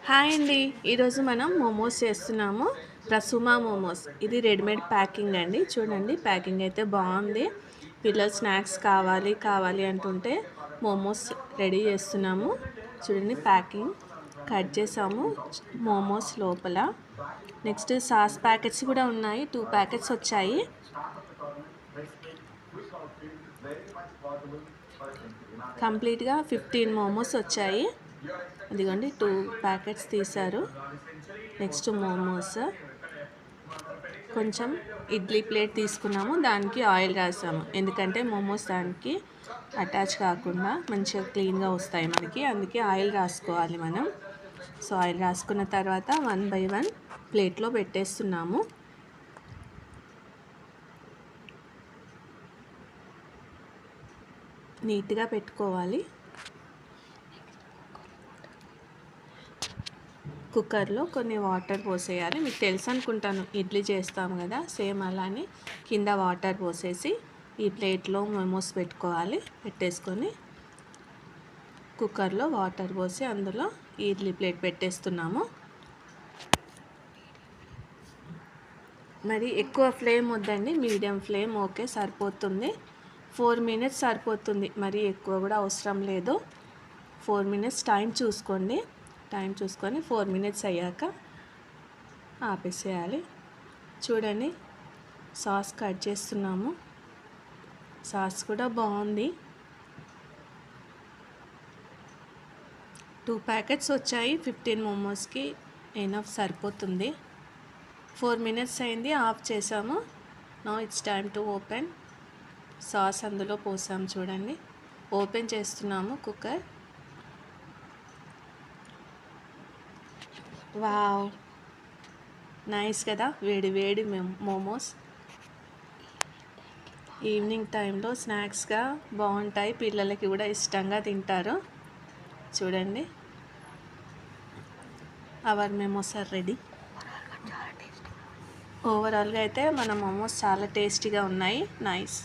Hi అండి. ఈరోజు మనం మోమోస్ చేస్తున్నాము. ప్రసుమా మోమోస్. ఇది రెడీమేడ్ ప్యాకింగ్ అండి. చూడండి ప్యాకింగ్ అయితే బాగుంది. పిల్లలు స్నాక్స్ కావాలి అంటుంటే మోమోస్ రెడీ చేస్తున్నాము. చూడండి ప్యాకింగ్ కట్ చేసాము మోమోస్ లోపల. నెక్స్ట్ సాస్ ప్యాకెట్స్ కూడా ఉన్నాయి. 2 ప్యాకెట్స్ వచ్చాయి. కంప్లీట్గా 15 మోమోస్ వచ్చాయి. ఇదిగోండి 2 ప్యాకెట్స్ తీశారు. నెక్స్ట్ మోమోస్ కొంచెం ఇడ్లీ ప్లేట్ తీసుకున్నాము, దానికి ఆయిల్ రాసాము. ఎందుకంటే మోమోస్ దానికి అటాచ్ కాకుండా మంచిగా క్లీన్గా వస్తాయి మనకి, అందుకే ఆయిల్ రాసుకోవాలి మనం. సో ఆయిల్ రాసుకున్న తర్వాత 1 by 1 ప్లేట్లో పెట్టేస్తున్నాము. నీట్గా పెట్టుకోవాలి. కుక్కర్లో కొన్ని వాటర్ పోసేయాలి. మీకు తెలుసు అనుకుంటాను, ఇడ్లీ చేస్తాము కదా, సేమ్ అలానే కింద వాటర్ పోసేసి ఈ ప్లేట్లో మోమోస్ పెట్టుకోవాలి. పెట్టేసుకొని కుక్కర్లో వాటర్ పోసి అందులో ఇడ్లీ ప్లేట్ పెట్టేస్తున్నాము. మరి ఎక్కువ ఫ్లేమ్ వద్దండి, మీడియం ఫ్లేమ్ ఓకే, సరిపోతుంది. 4 minutes సరిపోతుంది, మరి ఎక్కువ కూడా అవసరం లేదు. 4 minutes టైం చూసుకోండి. టైం చూసుకొని 4 minutes అయ్యాక ఆపేసేయాలి. చూడండి సాస్ కట్ చేస్తున్నాము. సాస్ కూడా బాగుంది. 2 ప్యాకెట్స్ వచ్చాయి. 15 మోమోస్కి ఎనఫ్ సరిపోతుంది. 4 minutes అయింది, ఆఫ్ చేసాము. Now it's time to open. Sauce అందులో పోసాము. చూడండి ఓపెన్ చేస్తున్నాము కుక్కర్. వావ్, నైస్ కదా, వేడి వేడి మోమోస్ ఈవినింగ్ టైంలో స్నాక్స్గా బాగుంటాయి. పిల్లలకి కూడా ఇష్టంగా తింటారు. చూడండి అవర్ మోమోస్ ఆర్ రెడీ. ఓవరాల్గా అయితే మన మోమోస్ చాలా టేస్టీగా ఉన్నాయి. నైస్.